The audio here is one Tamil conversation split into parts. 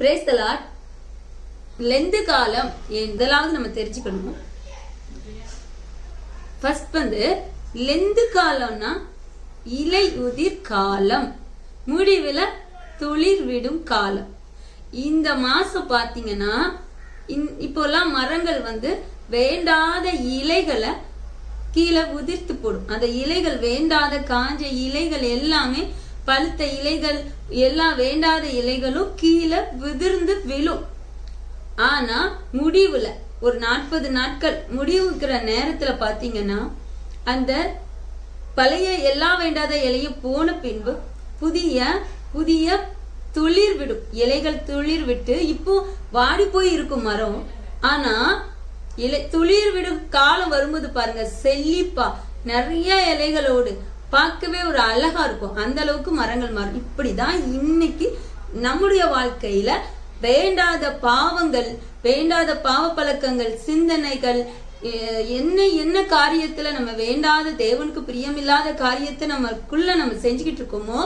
Praise the Lord. லெந்து காலம் இதெல்லாம் நம்ம தெரிஞ்சுக்கணும். ஃபர்ஸ்ட் லெந்து காலம்னா இலை உதிர் காலம், முடிவுல துளிர் விடும் காலம். இந்த மாசம் பாத்தீங்கன்னா இப்போல்லாம் மரங்கள் வேண்டாத இலைகளை கீழே உதிர்த்து போடும். அந்த இலைகள் வேண்டாத காஞ்ச இலைகள் எல்லாமே, பழுத்த இலைகள் எல்லாம் வேண்டாத இலைகளும் கீழே விதிர்ந்து விழும். ஆனா முடிவுல ஒரு 40 நாட்கள் முடிவுக்கிற நேரத்துல பாத்தீங்கன்னா அந்த பழைய எல்லா வேண்டாத இலையும் போன பின்பு புதிய புதிய துளிர் விடும். இலைகள் துளிர் விட்டு இப்போ வாடி போய் இருக்கும் மரம். ஆனா துளிர் விடும் காலம் வரும்போது பாருங்க, செழிப்பா நிறைய இலைகளோடு பார்க்கவே ஒரு அழகா இருக்கும். அந்த அளவுக்கு மரங்கள் மாறும். இப்படிதான் இன்னைக்கு நம்முடைய வாழ்க்கையில வேண்டாத பாவங்கள், வேண்டாத பாவ பழக்கங்கள், சிந்தனைகள், என்ன காரியத்துல நம்ம வேண்டாத தேவனுக்கு பிரியமில்லாத காரியத்தை நம்ம செஞ்சுக்கிட்டு இருக்கோமோ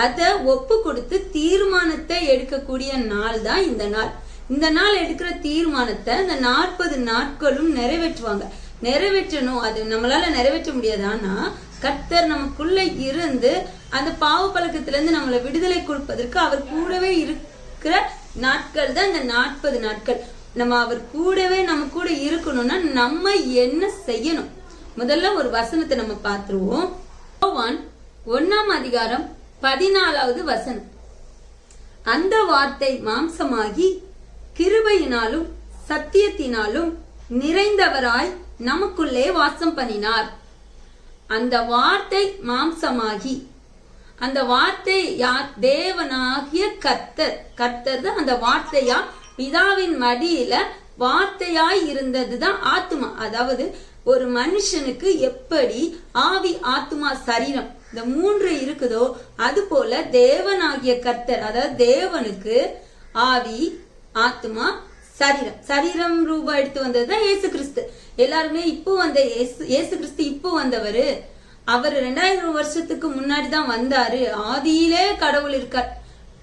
அத ஒப்பு கொடுத்து தீர்மானத்தை எடுக்கக்கூடிய நாள் தான் இந்த நாள். இந்த நாள் எடுக்கிற தீர்மானத்தை இந்த 40 நாட்களும் நிறைவேற்றுவாங்க. நிறைவேற்றணும். அது நம்மளால நிறைவேற்ற முடியாது. ஆனா கர்த்தர் நமக்குள்ள இருந்து அந்த பாவ பழக்கத்துல இருந்து நம்மளை விடுதலை கொடுப்பதற்கு அவர் கூடவே இருக்கிற நாட்கள் தான் இந்த 40 நாட்கள். நம்ம அவர் கூடவே நம்ம கூட இருக்கணும்னா நம்ம என்ன செய்யணும்? முதல்ல ஒரு வசனத்தை நம்ம பார்த்துருவோம். யோவான் 1ஆம் அதிகாரம் 14வது வசனம். அந்த வார்த்தை மாம்சமாகி கிருபையினாலும் சத்தியத்தினாலும் நிறைந்தவராய் நமக்குள்ளே வாசம் பண்ணினார். அந்த வார்த்தை மாம்சமாகி, அந்த வார்த்தை யார்? தேவனாகிய கர்த்தர். கர்த்தர் தான் அந்த வார்த்தையா பிதாவின் மடியில வார்த்தையாய் இருந்ததுதான் ஆத்மா. அதாவது ஒரு மனுஷனுக்கு எப்படி ஆவி, ஆத்மா, சரீரம் இந்த 3 இருக்குதோ அது போல தேவனாகிய கர்த்தர், அதாவது தேவனுக்கு ஆவி, ஆத்மா, சரீரம். சரீரம் ரூபம் எடுத்து வந்ததுதான் இயேசு கிறிஸ்து. எல்லாருமே இப்போ வந்த இயேசு கிறிஸ்து இப்போ வந்தவரு. அவர் 2000 வருஷத்துக்கு முன்னாடிதான் வந்தாரு. ஆதியிலே கடவுள் இருக்கார்.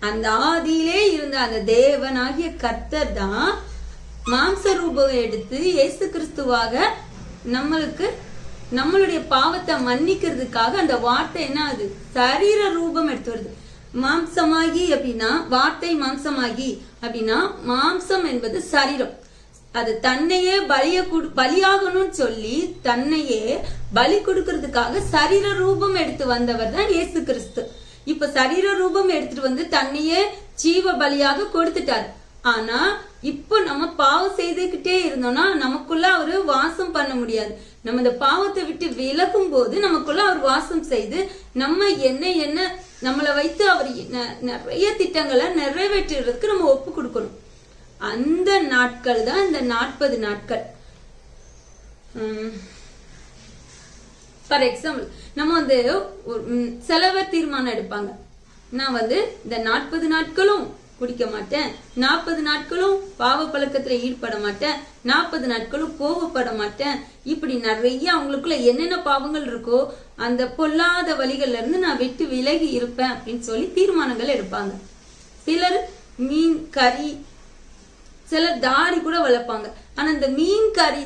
அந்த ஆதியிலே இருந்த அந்த தேவனாகிய கர்த்தர் தான் மாம்ச ரூபம் எடுத்து இயேசு கிறிஸ்துவாக நம்மளுடைய பாவத்தை மன்னிக்கிறதுக்காக அந்த வார்த்தை என்ன ஆகுது? சரீர ரூபம் எடுத்து வருது. மாம்சமாகி அப்படின்னா, வார்த்தை மாம்சமாகி அப்படின்னா, மாம்சம் என்பது சரீரம். அது தன்னையே பலியாகணும்னு சொல்லி தன்னையே பலி கொடுக்கறதுக்காக சரீர ரூபம் எடுத்து வந்தவர் தான் இயேசு கிறிஸ்து. இப்ப சரீர ரூபம் எடுத்துட்டு வந்து தன்னையே ஜீவ பலியாக கொடுத்துட்டார். ஆனா இப்போ நம்ம பாவம் செய்துகிட்டே இருந்தோம்னா நமக்குள்ள அவரு வாசம் பண்ண முடியாது. நம்ம இந்த பாவத்தை விட்டு விலகும் போது நமக்குள்ள அவர் வாசம் செய்து நம்ம என்ன நம்மளை வைத்து அவர் நிறைய திட்டங்களை நிறைவேற்றுறதுக்கு நம்ம ஒப்பு கொடுக்கணும். அந்த நாட்கள் தான் இந்த 40 நாட்கள். ஃபார் எக்ஸாம்பிள், நம்ம செலவர் தீர்மானம் எடுப்பாங்க. நான் இந்த 40 நாட்களும் குடிக்க மாட்டேன், 40 நாட்களும் பாவ பழக்கத்துல ஈடுபட மாட்டேன், 40 நாட்களும் கோபப்பட மாட்டேன். இப்படி நிறைய அவங்களுக்குள்ள என்னென்ன பாவங்கள் இருக்கோ அந்த பொல்லாத வழிகள்ல இருந்து நான் விட்டு விலகி இருப்பேன் அப்படின்னு சொல்லி தீர்மானங்கள் எடுப்பாங்க. சிலர் மீன் கறி, சிலர் தாடி கூட வளர்ப்பாங்க. ஆனா இந்த மீன் கறி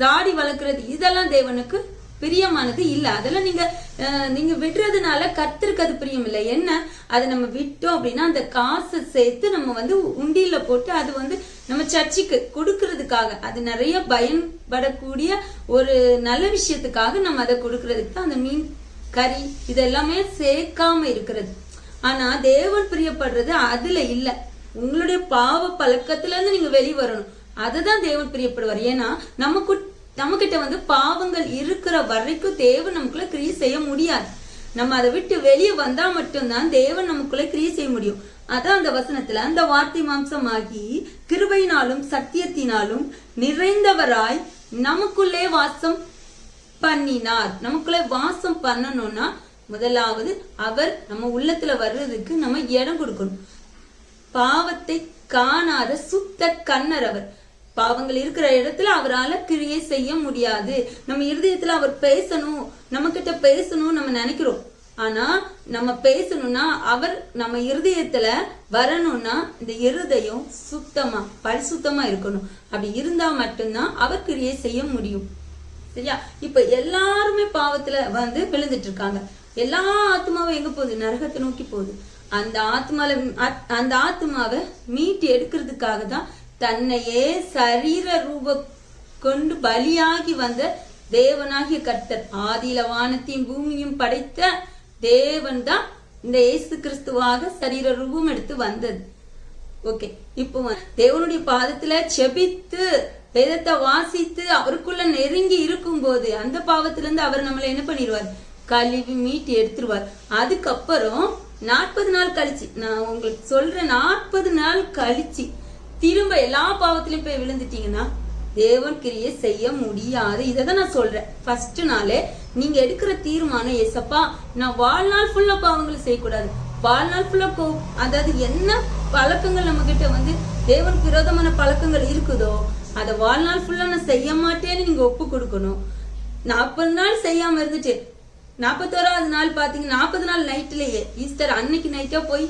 தாடி வளர்க்கறது இதெல்லாம் தேவனுக்கு பிரியமானது இல்ல. அதெல்லாம் நீங்க விடுறதுனால கர்த்தருக்கு அது பிரியம் இல்லை. என்ன, அதை நம்ம விட்டோம் அப்படின்னா அந்த காசை சேர்த்து நம்ம உண்டியில போட்டு அது நம்ம சர்ச்சுக்கு கொடுக்கறதுக்காக, அது நிறைய பயன்படக்கூடிய ஒரு நல்ல விஷயத்துக்காக நம்ம அதை கொடுக்கறதுக்கு தான் அந்த மீன் கறி இதெல்லாமே சேர்க்காம இருக்கிறது. ஆனா தேவன் பிரியப்படுறது அதுல இல்ல. உங்களுடைய பாவ பழக்கத்துல இருந்து நீங்க வெளிவரணும். அதுதான் தேவன் பிரியப்படுவார். ஏன்னா நம்ம கிட்ட பாவங்கள் இருக்கிற வரைக்கும் தேவன் நமக்குள்ள கிரியை செய்ய முடியாது. நம்ம அதை விட்டு வெளியே வந்தா மட்டும்தான் தேவன் நமக்குள்ள கிரியை செய்ய முடியும். அதான் அந்த வசனத்துல அந்த வார்த்தை மாம்சமாகி கிருபையினாலும் சத்தியத்தினாலும் நிறைந்தவராய் நமக்குள்ளே வாசம் பண்ணினார். நமக்குள்ளே வாசம் பண்ணணும்னா முதலாவது அவர் நம்ம உள்ளத்துல வர்றதுக்கு நம்ம இடம் கொடுக்கணும். பாவத்தை காணாத சுத்த கண்ணர் அவர். பாவங்கள் இருக்கிற இடத்துல அவரால் கிரியை செய்ய முடியாது. நம்ம இருதயத்துல அவர் பேசணும், நம்ம கிட்ட பேசணும் நம்ம நினைக்கிறோம். ஆனா நம்ம பேசணும்னா அவர் நம்ம இருதயத்துல வரணும்னா இந்த இருதயம் சுத்தமா பரிசுத்தமா இருக்கணும். அப்படி இருந்தா மட்டும்தான் அவர் கிரியை செய்ய முடியும். சரியா? இப்ப எல்லாருமே பாவத்துல விழுந்துட்டு இருக்காங்க. எல்லா ஆத்மாவும் எங்க போகுது? நரகத்தை நோக்கி போகுது. அந்த ஆத்மாவை மீட்டு எடுக்கிறதுக்காக தான் தன்னையே சரீர ரூப கொண்டு பலியாகி வந்த தேவனாகிய கர்த்தர், ஆதியில வானத்தையும் பூமியும் படைத்த தேவன் தான் இந்த இயேசு கிறிஸ்துவாக சரீர ரூபம் எடுத்து வந்தது. ஓகே, இப்போ தேவனுடைய பாதத்துல செபித்து வேதத்தை வாசித்து அவருக்குள்ள நெருங்கி இருக்கும் போது அந்த பாவத்துல இருந்து அவர் நம்மள என்ன பண்ணிடுவார்? கழுவி மீட்டு எடுத்துருவார். அதுக்கப்புறம் 40 நாள் கழிச்சு, நான் உங்களுக்கு சொல்றேன், 40 நாள் கழிச்சு திரும்ப எல்லா பாவத்திலையும் போய் விழுந்துட்டீங்கன்னா தேவன் கிரியை செய்ய முடியாது. இதான் நான் சொல்றேன். ஃபர்ஸ்ட் நாளே நீங்க எடுக்கிற தீர்மானம், ஏசப்பா நான் வாழ்நாள் ஃபுல்லா பாவங்களை செய்யக்கூடாது, வாழ்நாள் ஃபுல்லா அதாவது என்ன பழக்கங்கள் நம்ம கிட்ட தேவனுக்கு விரோதமான பழக்கங்கள் இருக்குதோ அதை வாழ்நாள் ஃபுல்லா நான் செய்ய மாட்டேன்னு நீங்க ஒப்பு கொடுக்கணும். 40 நாள் செய்யாம இருந்துட்டு 41வது நாள் பாத்தீங்கன்னா 40 நாள் நைட்லயே ஈஸ்டர் அன்னைக்கு நைட்டா போய்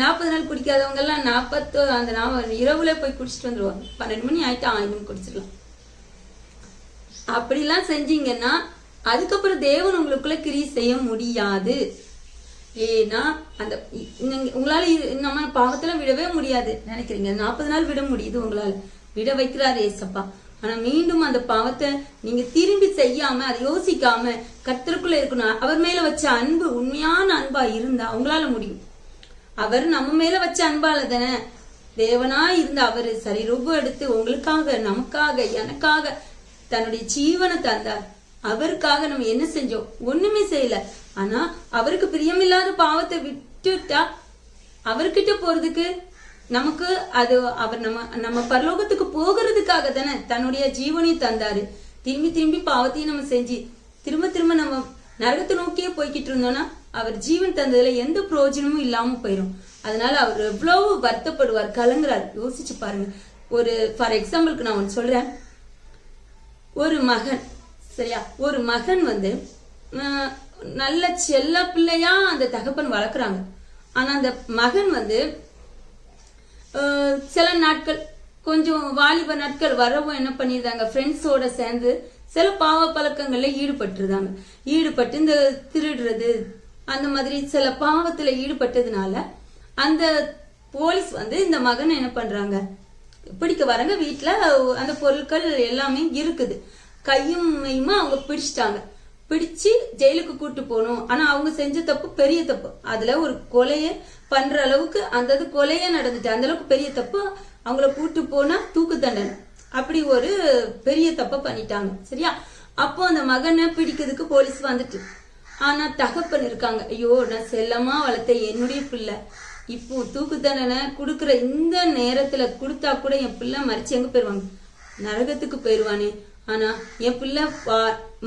40 நாள் குடிக்காதவங்க எல்லாம் அந்த இரவுல போய் குடிச்சிட்டு வந்துருவாங்க. 12 மணி ஆயிட்டா ஆயிரம் குடிச்சிடலாம். அப்படிலாம் செஞ்சீங்கன்னா அதுக்கப்புறம் தேவன் உங்களுக்குள்ள கிரியை செய்ய முடியாது. ஏன்னா அந்த உங்களால நம்ம பாவத்துல விடவே முடியாது நினைக்கிறீங்க. 40 நாள் விட முடியுது, உங்களால விட வைக்கிறாரு ஏசப்பா. ஆனா மீண்டும் அந்த பாவத்தை நீங்க திரும்பி செய்யாம அதை யோசிக்காம கர்த்தருக்குள்ள இருக்கணும். அவர் மேல வச்ச அன்பு உண்மையான அன்பா இருந்தா உங்களால முடியும். அவர் நம்ம மேல வச்ச அன்பால தானே தேவனா இருந்த அவரு சரீரூபம் எடுத்து உங்களுக்காக, நமக்காக, எனக்காக தன்னுடைய ஜீவனை தந்தார். அவருக்காக நம்ம என்ன செஞ்சோம்? ஒண்ணுமே செய்யல. ஆனா அவருக்கு பிரியமில்லாத பாவத்தை விட்டுட்டா அவர்கிட்ட போறதுக்கு நமக்கு அது அவர் நம்ம பரலோகத்துக்கு போகிறதுக்காக தானே தன்னுடைய ஜீவனையும் தந்தாரு. திரும்பி திரும்பி பாவத்தையும் நம்ம செஞ்சு திரும்ப திரும்ப நம்ம நரகத்தை நோக்கியே போய்கிட்டு இருந்தோம்னா அவர் ஜீவன் தந்ததுல எந்த பிரயோஜனமும் இல்லாம போயிடும். அதனால அவர் எவ்வளவு வருத்தப்படுவார், கலங்குறார். யோசிச்சு பாருங்க. ஒரு ஃபார் எக்ஸாம்பிளுக்கு நான் ஒன்று சொல்றேன். ஒரு மகன், சரியா, ஒரு மகன் நல்ல செல்ல பிள்ளையா அந்த தகப்பன் வளர்க்குறாங்க. ஆனா அந்த மகன் சில நாட்கள் கொஞ்சம் வாலிப நாட்கள் வரவும் என்ன பண்ணிருந்தாங்க, ஃப்ரெண்ட்ஸோட சேர்ந்து சில பாவ பழக்கங்கள்ல ஈடுபட்டு இந்த திருடுறது அந்த மாதிரி சில பாவத்துல ஈடுபட்டதுனால அந்த போலீஸ் இந்த மகனை என்ன பண்றாங்க, பிடிக்க வராங்க. வீட்டுல அந்த பொருட்கள் எல்லாமே இருக்குது, கையும் மையுமா அவங்க பிடிச்சிட்டாங்க. பிடிச்சு ஜெயிலுக்கு கூட்டு போகணும். ஆனா அவங்க செஞ்ச தப்பு பெரிய தப்பு. அதுல ஒரு கொலைய பண்ற அளவுக்கு அந்த கொலையே நடந்துட்டு அந்த அளவுக்கு பெரிய தப்பு. அவங்கள கூட்டு போனா தூக்கு தண்டனை, அப்படி ஒரு பெரிய தப்ப பண்ணிட்டாங்க. சரியா? அப்போ அந்த மகனை பிடிக்கிறதுக்கு போலீஸ் வந்துட்டு, ஆனா தகப்பன் இருக்காங்க, ஐயோ நான் செல்லமா வளர்த்த என்னுடைய பிள்ளை இப்போ தூக்கு தண்டனை கொடுக்குற இந்த நேரத்துல கொடுத்தா கூட என் பிள்ளை மறிச்சு எங்க போயிருவாங்க? நரகத்துக்கு போயிருவானே. ஆனா என் பிள்ளை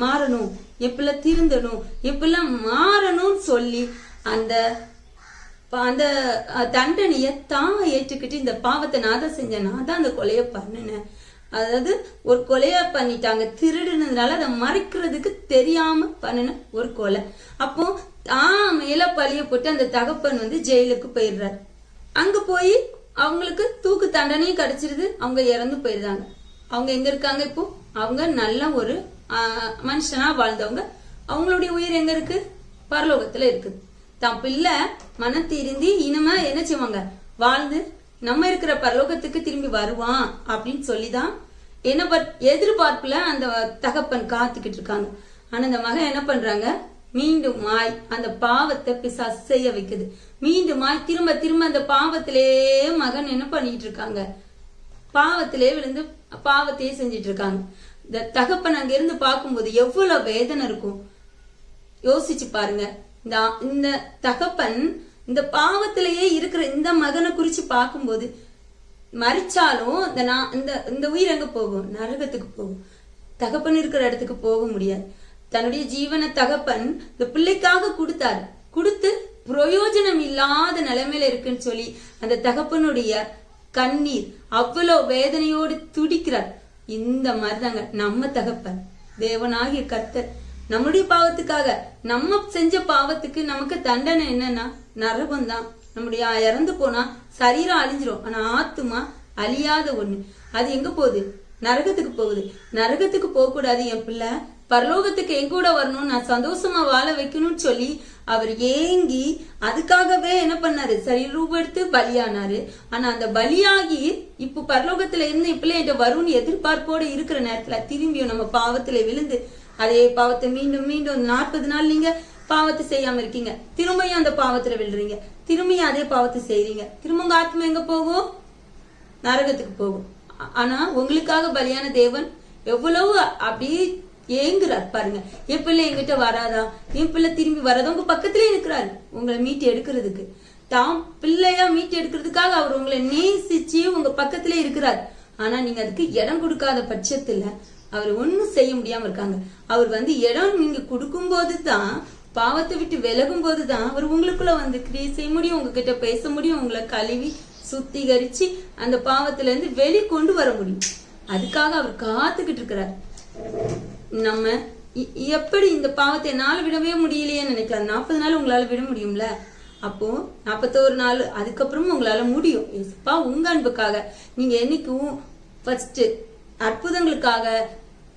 மாறணும், என் பிள்ளை திருந்தணும், என் பிள்ளை மாறணும்னு சொல்லி அந்த அந்த தண்டனைய தான் ஏற்றுக்கிட்டு இந்த பாவத்தை நான் தான் செஞ்சேன், நான் தான் அந்த கொலைய பண்ணினேன். அதாவது ஒரு கொலைய பண்ணிட்டாங்க, திருடுனதுனால அதை மறைக்கிறதுக்கு தெரியாம பண்ணின ஒரு கொலை. அப்போ தான் மேல பழிய போட்டு அந்த தகப்பன் ஜெயிலுக்கு போயிடுறாரு. அங்க போய் அவங்களுக்கு தூக்கு தண்டனையும் கிடைச்சிருது, அவங்க இறந்து போயிடுறாங்க. அவங்க எங்க இருக்காங்க இப்போ? அவங்க நல்ல ஒரு மனுஷனா வாழ்ந்தவங்க. அவங்களுடைய உயிர் எங்க இருக்கு? பரலோகத்துல இருக்குது. தான் பிள்ளை மனம் திருந்தி இனிமே என்ன செய்வாங்க, வாழ்ந்து நம்ம இருக்கிற பரலோகத்துக்கு திரும்பி வருவான் அப்படின்னு சொல்லிதான் என்ன எதிர்பார்ப்புல அந்த தகப்பன் காத்துக்கிட்டு இருக்காங்க. ஆனா அந்த மகன் என்ன பண்றாங்க, மீண்டும் அந்த பாவத்தை பிசாசு செய்ய வைக்குது. மீண்டும் திரும்ப திரும்ப அந்த பாவத்திலே மகன் என்ன பண்ணிட்டு இருக்காங்க, பாவத்திலே விழுந்து பாவத்தையே செஞ்சிட்டு இருக்காங்க. இந்த தகப்பன் அங்க இருந்து பார்க்கும்போது எவ்வளவு வேதனை இருக்கும் யோசிச்சு பாருங்க. இந்த தகப்பன் இந்த பாவத்திலேயே இருக்கிற இந்த மகனை குறிச்சு பார்க்கும்போது மறிச்சாலும் இந்த உயிர் எங்க போகும்? நரகத்துக்கு போகும். தகப்பன் இருக்கிற இடத்துக்கு போக முடியாது. தன்னுடைய ஜீவனை தகப்பன் இந்த பிள்ளைக்காக கொடுத்தாரு. கொடுத்து பிரயோஜனம் இல்லாத நிலைமையில இருக்குன்னு சொல்லி அந்த தகப்பனுடைய கண்ணீர் அவ்வளவு வேதனையோடு துடிக்கிறார். இந்த மாதிரிதாங்க நம்ம தகப்பன் தேவனாகிய கர்த்தர் நம்முடைய பாவத்துக்காக, நம்ம செஞ்ச பாவத்துக்கு நமக்கு தண்டனை என்னன்னா நரகம் தான். நம்முடைய இறந்து போனா சரீரம் அழிஞ்சிரும், ஆனா ஆத்துமா அழியாத ஒண்ணு. அது எங்க போகுது? நரகத்துக்கு போகுது. நரகத்துக்கு போக கூடாது, என் பிள்ளை பரலோகத்துக்கு என் கூட வரணும், நான் சந்தோஷமா வாழ வைக்கணும்னு சொல்லி அவர் ஏங்கி அதுக்காகவே என்ன பண்ணாரு? சரீர ரூபம் எடுத்து பலியானாரு. ஆனா அந்த பலியாகி இப்ப பரலோகத்துல இருந்து இப்பெல்லாம் என்கிட்ட வரும்னு எதிர்பார்ப்போட இருக்கிற நேரத்துல திரும்பியும் நம்ம பாவத்துல விழுந்து அதே பாவத்தை மீண்டும் மீண்டும் 40 நாள் நீங்க பாவத்தை செய்யாம இருக்கீங்க, திரும்பியும் அந்த பாவத்துல விழுறீங்க, திரும்பியும் அதே பாவத்தை செய்றீங்க, திரும்ப உங்க ஆத்மா எங்க போகும்? நரகத்துக்கு போகும். ஆனா உங்களுக்காக பலியான தேவன் எவ்வளவு அப்படியே ஏங்குறார் பாருங்க. என் பிள்ளை என்கிட்ட வராதா, என் பிள்ளை திரும்பி வராதா? உங்க பக்கத்திலே இருக்கிறாரு உங்களை மீட்டு எடுக்கிறதுக்கு. தாம் பிள்ளையா மீட்டு எடுக்கிறதுக்காக அவர் உங்களை நேசிச்சு உங்க பக்கத்திலே இருக்கிறார். ஆனா நீங்க அதுக்கு இடம் கொடுக்காத பட்சத்துல அவர் ஒன்னும் செய்ய முடியாம இருக்காங்க. அவர் இடம் நீங்க கொடுக்கும் போதுதான், பாவத்தை விட்டு விலகும் போதுதான் அவர் உங்களுக்குள்ள கிரியை செய்ய முடியும், உங்ககிட்ட பேச முடியும், உங்களை கழுவி சுத்திகரிச்சு அந்த பாவத்துல இருந்து வெளி கொண்டு வர முடியும். அதுக்காக அவர் காத்துக்கிட்டு இருக்கிறார். நம்ம எப்படி இந்த பாவத்தை என்னால விடவே முடியலையே நினைக்கலாம். 40 நாள் உங்களால விட முடியும்ல, அப்போ 41 நாள் அதுக்கப்புறமும் உங்களால முடியும். ஏசப்பா உங்க அன்புக்காக நீங்க என்னைக்கும் ஃபர்ஸ்ட் அற்புதங்களுக்காக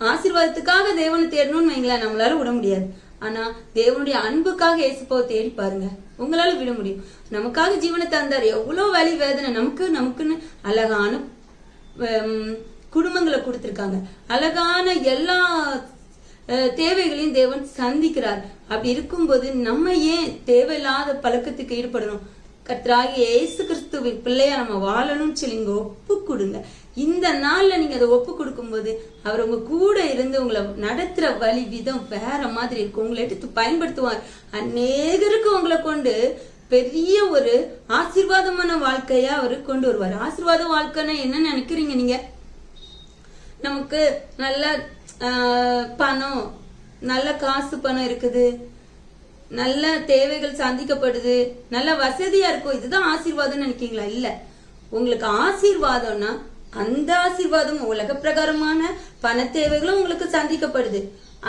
ஆசீர்வாதத்துக்காக தேவனை தேடணும்னு வைங்களேன், நம்மளால விட முடியாது. ஆனா தேவனுடைய அன்புக்காக ஏசப்பாவை தேடி பாருங்க, உங்களால விட முடியும். நமக்காக ஜீவனை தந்தார், எவ்வளவு வலி வேதனை. நமக்குன்னு அழகான குடும்பங்களை கொடுத்திருக்காங்க, அழகான எல்லா தேவைகளையும் தேவன் சந்திக்கிறார். அப்படி இருக்கும்போது நம்ம ஏன் தேவையில்லாத பழக்கத்துக்கு ஈடுபடணும்? கர்த்தராகிய இயேசு கிறிஸ்துவின் பிள்ளையா நம்ம வாழணும்னு சொல்லி நீங்க ஒப்பு கொடுங்க. இந்த நாள்ல நீங்க அதை ஒப்பு கொடுக்கும் போது அவர் உங்க கூட இருந்து உங்களை நடத்துற வழி விதம் வேற மாதிரி இருக்கும். உங்களை எடுத்து பயன்படுத்துவார். அநேகருக்கு உங்களை கொண்டு பெரிய ஒரு ஆசீர்வாதமான வாழ்க்கையா அவரு கொண்டு வருவார். ஆசீர்வாத வாழ்க்கைன்னா என்ன நினைக்கிறீங்க நீங்க? நமக்கு நல்ல பணம், நல்ல காசு பணம் இருக்குது, நல்ல தேவைகள் சந்திக்கப்படுது, நல்ல வசதியா இருக்கும், இதுதான் ஆசீர்வாதம் நினைக்கீங்களா? இல்ல. உங்களுக்கு ஆசீர்வாதம்னா அந்த ஆசீர்வாதம் உலக பிரகாரமான பண தேவைகளும் உங்களுக்கு சந்திக்கப்படுது,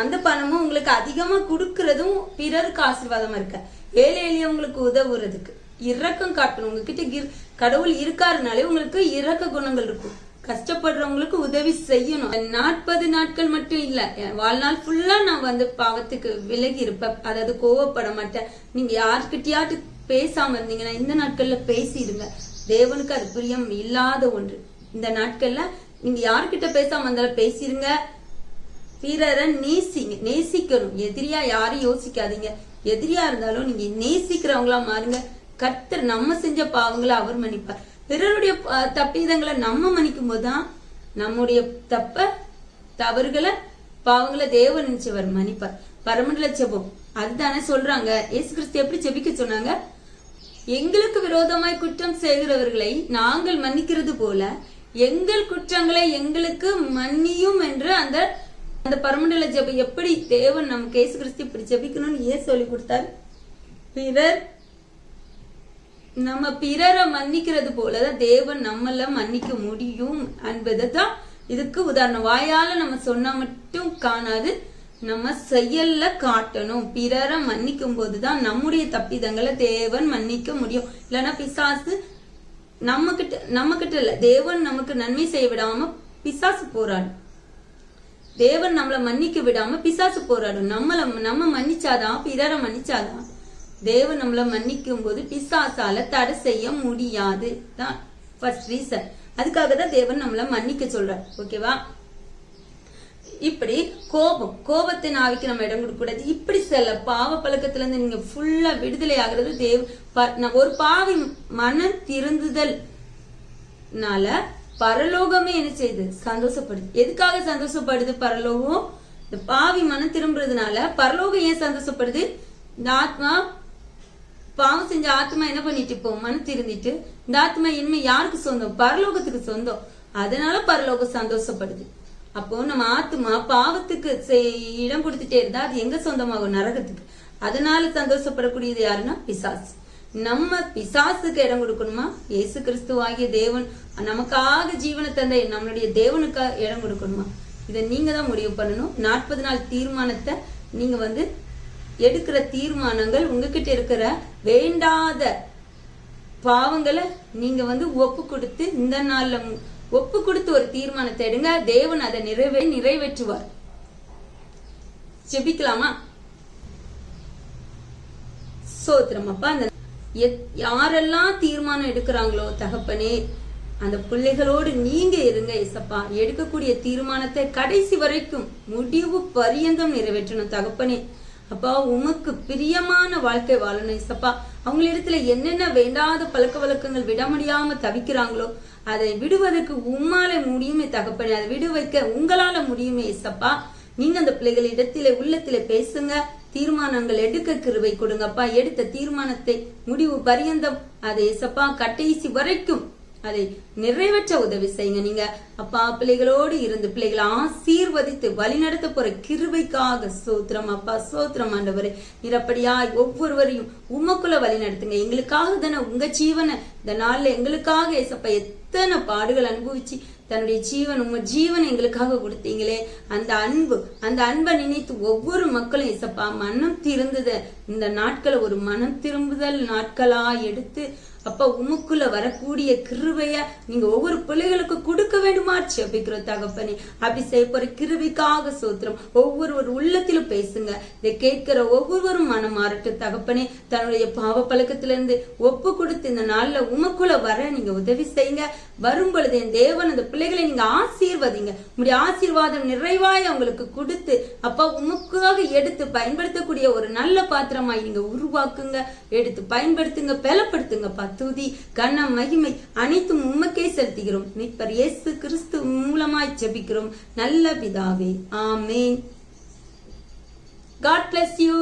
அந்த பணமும் உங்களுக்கு அதிகமா கொடுக்கறதும் பிறருக்கு ஆசீர்வாதமா இருக்க. ஏழை எளியவங்களுக்கு உதவுறதுக்கு இரக்கம் காட்டணும். உங்ககிட்ட கடவுள் இருக்காருனாலே உங்களுக்கு இரக்க குணங்கள் இருக்கும். கஷ்டப்படுறவங்களுக்கு உதவி செய்யணும். 40 நாட்கள் மட்டும் இல்ல, வாழ்நாள் ஃபுல்லா நான் பாவத்துக்கு விலகி இருப்பேன், அதாவது கோவப்பட மாட்டேன். நீங்க யாருக்கிட்டயாட்டு பேசாம இருந்தீங்கன்னா இந்த நாட்கள்ல பேசிடுங்க. தேவனுக்கு அது பிரியம் இல்லாத ஒன்று. இந்த நாட்கள்ல நீங்க யாருக்கிட்ட பேசாம இருந்தாலும் பேசிருங்க. பிறரை நேசிக்கணும். எதிரியா யாரும் யோசிக்காதீங்க. எதிரியா இருந்தாலும் நீங்க நேசிக்கிறவங்களா மாறுங்க. கர்த்தர் நம்ம செஞ்ச பாவங்களை அவர் மன்னிப்பார். பிறருடைய தப்பிதங்களை நம்ம மன்னிக்கும் போதுதான் நம்முடைய தவறுகளை பாவங்களை தேவன் நினைச்சவர் மன்னிப்பார். பரமண்டல ஜெபம் அதுதானே சொல்றாங்க. இயேசு கிறிஸ்து எப்படி ஜெபிக்க சொன்னாங்க? எங்களுக்கு விரோதமாய் குற்றம் செய்கிறவர்களை நாங்கள் மன்னிக்கிறது போல எங்கள் குற்றங்களை எங்களுக்கு மன்னியும் என்று அந்த பரமண்டல ஜெபம் எப்படி தேவன் நமக்கு இயேசு கிறிஸ்து இப்படி ஜெபிக்கணும்னு ஏன் சொல்லி கொடுத்தார்? நம்ம பிறரை மன்னிக்கிறது போலதான் தேவன் நம்மள மன்னிக்க முடியும் என்பதுதான் இதுக்கு உதாரணம். வாயால நம்ம சொன்னா மட்டும் காணாது, நம்ம செயல்ல காட்டணும். பிறரை மன்னிக்கும் போதுதான் நம்முடைய தப்பிதங்களை தேவன் மன்னிக்க முடியும். இல்லைன்னா பிசாசு நம்ம கிட்ட இல்ல, தேவன் நமக்கு நன்மை செய்ய விடாம பிசாசு போராடும். தேவன் நம்மளை மன்னிக்க விடாம பிசாசு போராடும். நம்ம மன்னிச்சாதான், பிறரை மன்னிச்சாதான் தேவன் நம்மள மன்னிக்கும் போது பிசாசால தடை செய்ய முடியாது தான் ஃபர்ஸ்ட் ரீசன். அதுக்காக தான் தேவன் நம்மள மன்னிக்க சொல்றார். ஓகேவா? இப்படி கோபத்தின் ஆவிக்கு நம்ம இடம் கொடுக்க கூடாது. இப்படி சில பாவ பழக்கத்துல இருந்து நீங்க ஃபுல்லா விடுதலை ஆகுறது ஒரு பாவி மன திருந்துதல்னால பரலோகமே என்ன செய்யுது? சந்தோஷப்படுது. எதுக்காக சந்தோஷப்படுது பரலோகம்? இந்த பாவி மனம் திரும்புறதுனால பரலோகம் ஏன் சந்தோஷப்படுது? இந்த ஆத்மா பாவம் செஞ்ச ஆத்மா என்ன பண்ணிட்டு இப்போ மனம் திருந்திட்டு இந்த ஆத்மா இனிமே யாருக்கு சொந்தம்? பரலோகத்துக்கு சொந்தம். அதனால பரலோகம் சந்தோஷப்படுது. அப்போ நம்ம ஆத்மா பாவத்துக்கு இடம் கொடுத்துட்டே இருந்தா அது எங்க சொந்தமாகும்? நரகத்துக்கு. அதனால சந்தோஷப்படக்கூடியது யாருன்னா பிசாசு. நம்ம பிசாசுக்கு இடம் கொடுக்கணுமா? இயேசு கிறிஸ்துவாகிய தேவன் நமக்காக ஜீவனை தந்த நம்மளுடைய தேவனுக்காக இடம் கொடுக்கணுமா? இதை நீங்க தான் முடிவு பண்ணணும். 40 நாள் தீர்மானத்தை நீங்க எடுக்கிற தீர்மானங்கள், உங்ககிட்ட இருக்கிற வேண்டாத பாவங்களை நீங்க ஒப்பு கொடுத்து, இந்த நாள்ல ஒப்பு கொடுத்து ஒரு தீர்மானத்தை எடுங்க. தேவன் அதை நிறைவேற்றுவார். ஜெபிக்கலாமா? சோத்திரம் அப்பா. அந்த யாரெல்லாம் தீர்மானம் எடுக்கிறாங்களோ தகப்பனே, அந்த பிள்ளைகளோடு நீங்க இருங்க ஏசப்பா. எடுக்கக்கூடிய தீர்மானத்தை கடைசி வரைக்கும் முடிவு பரியந்தம் நிறைவேற்றணும் தகப்பனே. அப்பா, உமக்கு பிரியமான வாழ்க்கை வாழணும் ஏசப்பா. அவங்களிடத்துல என்னென்ன வேண்டாத பழக்க வழக்கங்கள் விட முடியாம தவிக்கிறாங்களோ அதை விடுவதற்கு உம்மால முடியுமே தகப்பனே. அதை விடு வைக்க உங்களால முடியுமே ஏசப்பா. நீங்க அந்த பிள்ளைகள் இடத்திலே உள்ளத்திலே பேசுங்க. தீர்மானங்கள் எடுக்க கிருபை கொடுங்கப்பா. எடுத்த தீர்மானத்தை முடிவு பரியந்தம் அதை ஏசப்பா கடைசி வரைக்கும் அதை நிறைவேற்ற உதவி செய்யுங்க. நீங்க அப்பா பிள்ளைகளோடு இருந்து பிள்ளைகளை ஆசீர்வதித்து வழிநடத்த போற கிருபைக்காக சோத்திரம் அப்பா. சோத்திரம் ஆண்டவரே. நிரப்படியாய் ஒவ்வொருவரையும் உமக்குள்ள வழி நடத்துங்க. எங்களுக்காக தானே உங்க ஜீவனை இந்த நாள்ல எங்களுக்காக ஏசப்பா எத்தனை பாடுகள் அனுபவிச்சு தன்னுடைய உங்க ஜீவனை எங்களுக்காக கொடுத்தீங்களே, அந்த அன்பை நினைத்து ஒவ்வொரு மக்களும் ஏசப்பா மனம் திருந்தத இந்த நாட்களை ஒரு மனம் திரும்புதல் நாட்களா எடுத்து அப்ப உமக்குள்ள வரக்கூடிய கிருபைய நீங்க ஒவ்வொரு பிள்ளைகளுக்கு கொடுக்க வேண்டுமா ஜெபிக்கிறோம் தகப்பனே. அப்படி செய்ய போற கிருபைக்காக சோத்திரம். ஒவ்வொரு உள்ளத்திலும் பேசுங்க. இதை கேட்கிற ஒவ்வொருவரும் மனம் மாறட்டும் தகப்பனே. தன்னுடைய பாவ பழக்கத்திலிருந்து ஒப்பு கொடுத்து இந்த நாள்ல உமக்குள்ள வர நீங்க உதவி செய்யுங்க. வரும் பொழுது என் தேவன் அந்த பிள்ளைகளை நீங்க ஆசீர்வதிங்க. உங்களுடைய ஆசீர்வாதம் நிறைவாய் அவங்களுக்கு கொடுத்து அப்பா உமக்காக எடுத்து பயன்படுத்தக்கூடிய ஒரு நல்ல பாத்திரமாய் நீங்க உருவாக்குங்க. எடுத்து பயன்படுத்துங்க, பலப்படுத்துங்க. துதி கனம் மகிமை அனைத்தும் உமக்கே செலுத்துகிறோம். மீட்பர் இயேசு கிறிஸ்து மூலமாய் ஜெபிக்கிறோம் நல்ல பிதாவே. ஆமென். God bless you.